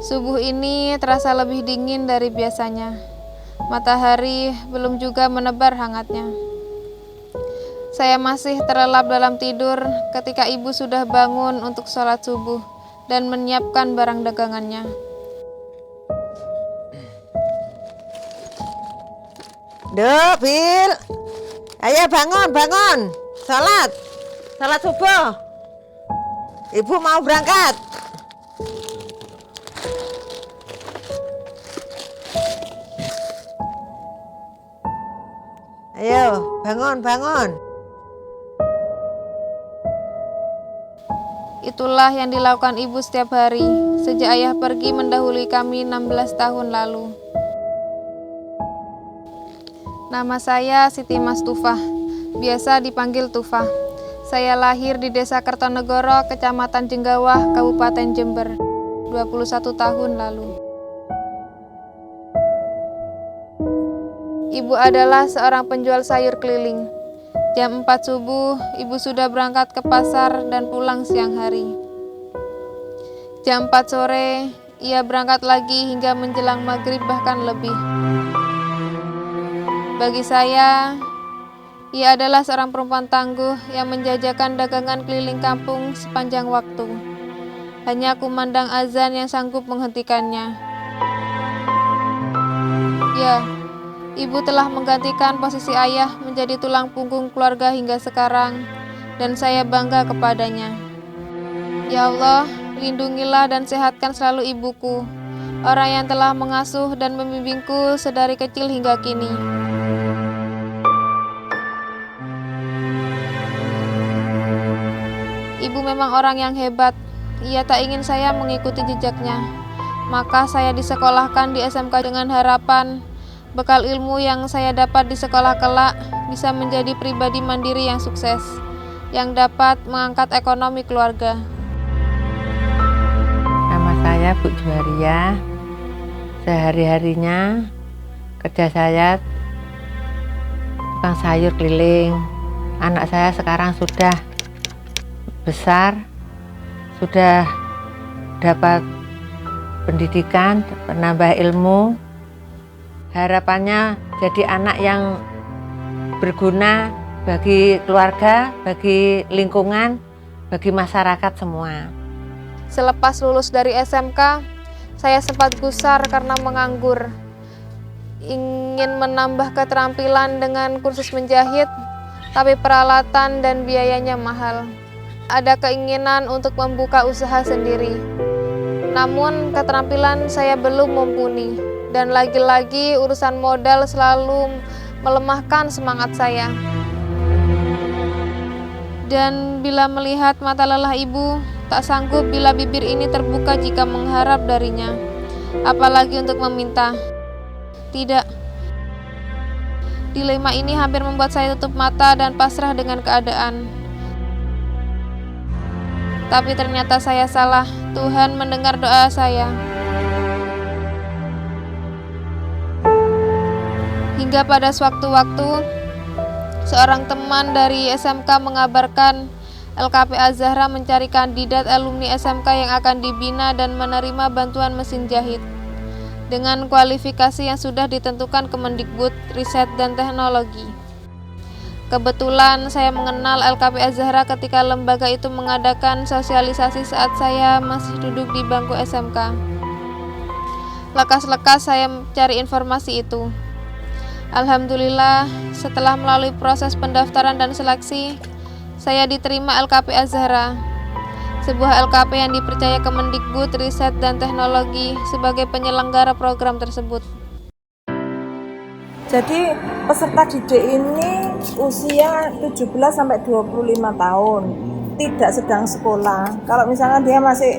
Subuh ini terasa lebih dingin dari biasanya. Matahari belum juga menebar hangatnya. Saya masih terlelap dalam tidur ketika ibu sudah bangun untuk sholat subuh dan menyiapkan barang dagangannya. Duh, Bil. Ayo bangun. Salat subuh. Ibu mau berangkat. Ayo, bangun. Itulah yang dilakukan ibu setiap hari sejak ayah pergi mendahului kami 16 tahun lalu. Nama saya Siti Mas Tufah, biasa dipanggil Tufah. Saya lahir di Desa Kertonegoro, Kecamatan Jenggawah, Kabupaten Jember, 21 tahun lalu. Ibu adalah seorang penjual sayur keliling. Jam 4 subuh, ibu sudah berangkat ke pasar dan pulang siang hari. Jam 4 sore, ia berangkat lagi hingga menjelang maghrib bahkan lebih. Bagi saya, ia adalah seorang perempuan tangguh yang menjajakan dagangan keliling kampung sepanjang waktu. Hanya kumandang azan yang sanggup menghentikannya. Ya, ibu telah menggantikan posisi ayah menjadi tulang punggung keluarga hingga sekarang, dan saya bangga kepadanya. Ya Allah, lindungilah dan sehatkan selalu ibuku, orang yang telah mengasuh dan membimbingku sedari kecil hingga kini. Ibu memang orang yang hebat. Ia tak ingin saya mengikuti jejaknya. Maka saya disekolahkan di SMK dengan harapan bekal ilmu yang saya dapat di sekolah kelak bisa menjadi pribadi mandiri yang sukses, yang dapat mengangkat ekonomi keluarga. Nama saya Bu Juwaria. Sehari-harinya kerja saya tukang sayur keliling. Anak saya sekarang sudah besar, sudah dapat pendidikan, menambah ilmu. Harapannya jadi anak yang berguna bagi keluarga, bagi lingkungan, bagi masyarakat semua. Selepas lulus dari SMK, saya sempat gusar karena menganggur. Ingin menambah keterampilan dengan kursus menjahit, tapi peralatan dan biayanya mahal. Ada keinginan untuk membuka usaha sendiri. Namun keterampilan saya belum mumpuni, dan lagi-lagi urusan modal selalu melemahkan semangat saya. Dan bila melihat mata lelah ibu, tak sanggup bila bibir ini terbuka jika mengharap darinya, apalagi untuk meminta. Tidak. Dilema ini hampir membuat saya tutup mata dan pasrah dengan keadaan. Tapi ternyata saya salah. Tuhan mendengar doa saya. Hingga pada sewaktu-waktu, seorang teman dari SMK mengabarkan LKP Az-Zahra mencari kandidat alumni SMK yang akan dibina dan menerima bantuan mesin jahit dengan kualifikasi yang sudah ditentukan Kemendikbud Riset dan Teknologi. Kebetulan saya mengenal LKP Az-Zahra ketika lembaga itu mengadakan sosialisasi saat saya masih duduk di bangku SMK. Lekas-lekas saya mencari informasi itu. Alhamdulillah, setelah melalui proses pendaftaran dan seleksi, saya diterima LKP Az-Zahra, sebuah LKP yang dipercaya Kemendikbud Riset dan Teknologi sebagai penyelenggara program tersebut. Jadi peserta didik ini usia 17 sampai 25 tahun, tidak sedang sekolah. Kalau misalnya dia masih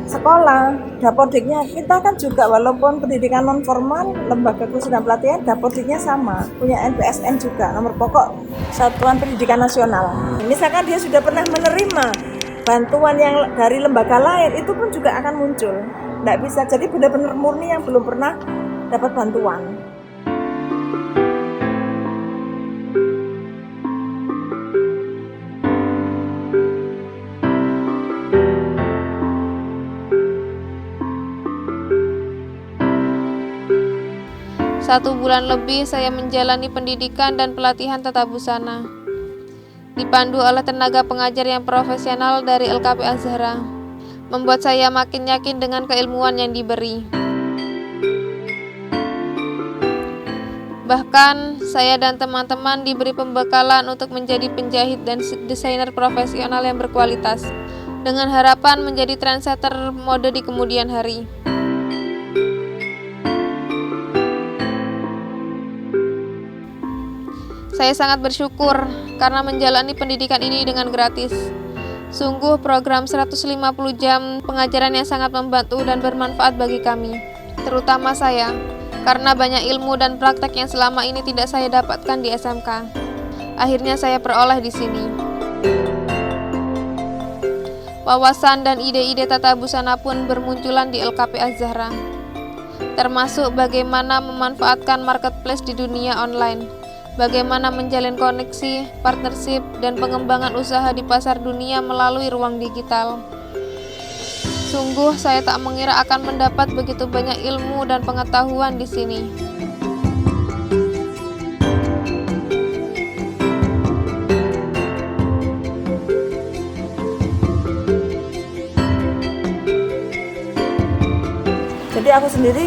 sekolah, dapodiknya kita kan juga walaupun pendidikan non formal, lembaga kursus dan pelatihan, dapodiknya sama, punya NPSN juga, nomor pokok Satuan Pendidikan Nasional. Misalkan dia sudah pernah menerima bantuan yang dari lembaga lain, itu pun juga akan muncul. Nggak bisa, jadi benar-benar murni yang belum pernah dapat bantuan. 1 bulan lebih saya menjalani pendidikan dan pelatihan tata busana, dipandu oleh tenaga pengajar yang profesional dari LKP Azhara, membuat saya makin yakin dengan keilmuan yang diberi. Bahkan, saya dan teman-teman diberi pembekalan untuk menjadi penjahit dan desainer profesional yang berkualitas, dengan harapan menjadi trendsetter mode di kemudian hari. Saya sangat bersyukur karena menjalani pendidikan ini dengan gratis. Sungguh program 150 jam pengajaran yang sangat membantu dan bermanfaat bagi kami, terutama saya, karena banyak ilmu dan praktek yang selama ini tidak saya dapatkan di SMK. Akhirnya saya peroleh di sini. Wawasan dan ide-ide tata busana pun bermunculan di LKP Azhara, termasuk bagaimana memanfaatkan marketplace di dunia online, bagaimana menjalin koneksi, partnership, dan pengembangan usaha di pasar dunia melalui ruang digital. Sungguh saya tak mengira akan mendapat begitu banyak ilmu dan pengetahuan di sini. Jadi aku sendiri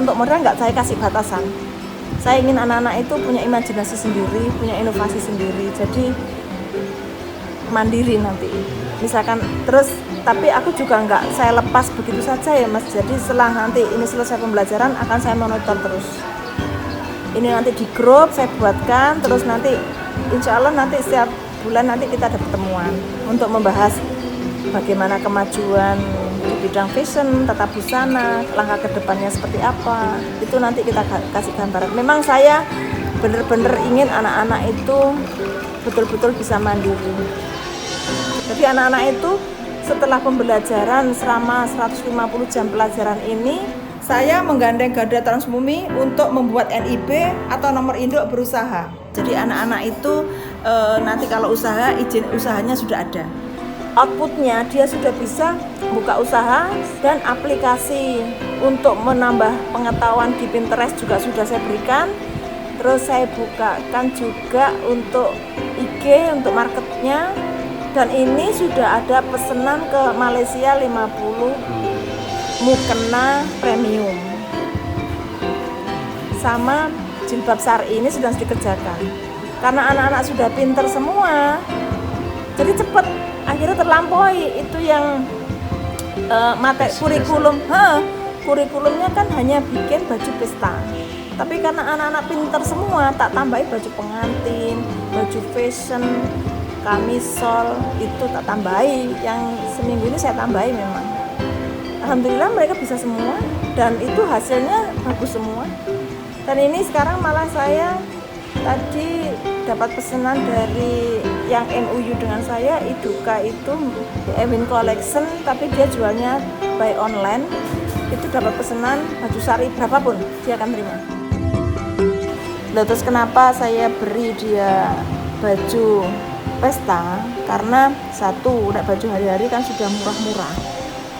untuk modal nggak saya kasih batasan. Saya ingin anak-anak itu punya imajinasi sendiri, punya inovasi sendiri. Jadi mandiri nanti. Misalkan terus, tapi aku juga nggak saya lepas begitu saja ya Mas. Jadi setelah nanti ini selesai pembelajaran akan saya monitor terus. Ini nanti di grup saya buatkan, terus nanti insya Allah nanti setiap bulan nanti kita ada pertemuan untuk membahas bagaimana kemajuan di bidang fashion, tata busana, langkah kedepannya seperti apa. Itu nanti kita kasih gambaran. Memang saya benar-benar ingin anak-anak itu betul-betul bisa mandiri. Jadi anak-anak itu setelah pembelajaran selama 150 jam pelajaran ini, saya menggandeng Garda Transbumi untuk membuat NIB atau nomor induk berusaha. Jadi anak-anak itu nanti kalau usaha, izin usahanya sudah ada. Outputnya dia sudah bisa buka usaha dan aplikasi untuk menambah pengetahuan di Pinterest juga sudah saya berikan. Terus saya bukakan juga untuk IG, untuk marketnya. Dan ini sudah ada pesanan ke Malaysia 50 mukena premium. Sama jilbab syar'i ini sedang dikerjakan. Karena anak-anak sudah pinter semua, jadi cepat. Akhirnya terlampaui itu yang materi kurikulumnya kan hanya bikin baju pesta. Tapi karena anak-anak pinter semua, tak tambahi baju pengantin, baju fashion, kamisol, itu tak tambahi. Yang seminggu ini saya tambahi memang. Alhamdulillah mereka bisa semua dan itu hasilnya bagus semua. Dan ini sekarang malah saya tadi dapat pesanan dari yang MUU dengan saya, Iduka itu Ewin Collection, tapi dia jualnya by online. Itu dapat pesanan baju sari berapapun dia akan terima. Terus kenapa saya beri dia baju pesta? Karena satu, baju hari-hari kan sudah murah-murah.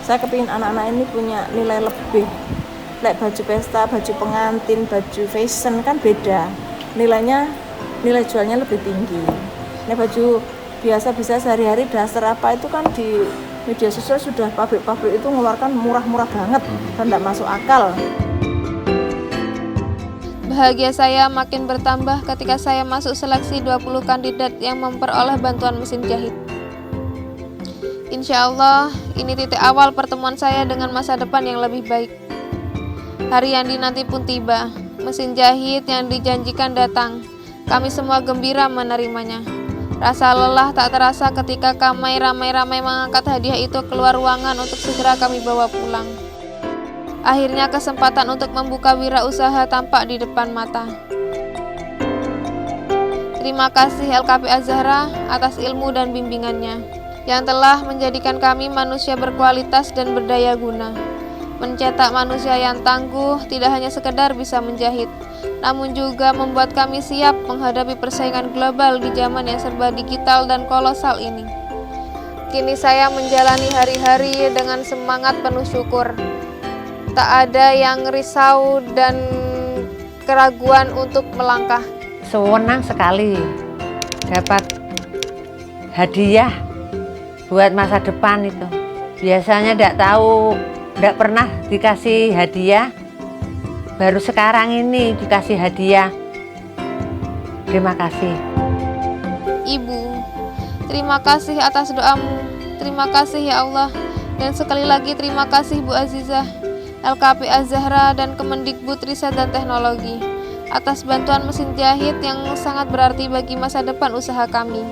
Saya kepingin anak-anak ini punya nilai lebih. Baju pesta, baju pengantin, baju fashion kan beda. Nilai jualnya lebih tinggi. Ini baju biasa bisa sehari-hari dasar apa itu kan di media sosial sudah pabrik-pabrik itu mengeluarkan murah-murah banget dan tidak masuk akal. Bahagia saya makin bertambah ketika saya masuk seleksi 20 kandidat yang memperoleh bantuan mesin jahit. Insya Allah, ini titik awal pertemuan saya dengan masa depan yang lebih baik. Hari yang dinanti pun tiba, mesin jahit yang dijanjikan datang. Kami semua gembira menerimanya. Rasa lelah tak terasa ketika kami ramai-ramai mengangkat hadiah itu keluar ruangan untuk segera kami bawa pulang. Akhirnya kesempatan untuk membuka wirausaha tampak di depan mata. Terima kasih LKP Azhara atas ilmu dan bimbingannya yang telah menjadikan kami manusia berkualitas dan berdaya guna. Mencetak manusia yang tangguh tidak hanya sekedar bisa menjahit, namun juga membuat kami siap menghadapi persaingan global di zaman yang serba digital dan kolosal ini. Kini saya menjalani hari-hari dengan semangat penuh syukur. Tak ada yang risau dan keraguan untuk melangkah. Senang sekali dapat hadiah buat masa depan itu. Biasanya tidak pernah dikasih hadiah. Baru sekarang ini dikasih hadiah. Terima kasih. Ibu, terima kasih atas doamu. Terima kasih ya Allah. Dan sekali lagi terima kasih Bu Azizah, LKP Az-Zahra dan Kemendikbud Riset dan Teknologi atas bantuan mesin jahit yang sangat berarti bagi masa depan usaha kami.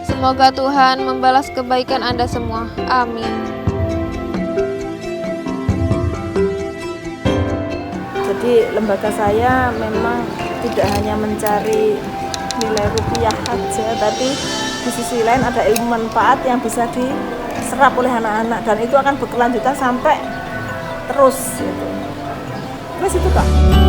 Semoga Tuhan membalas kebaikan Anda semua. Amin. Jadi lembaga saya memang tidak hanya mencari nilai rupiah saja, tapi di sisi lain ada ilmu manfaat yang bisa diserap oleh anak-anak, dan itu akan berkelanjutan sampai terus gitu. Terus itu Kak.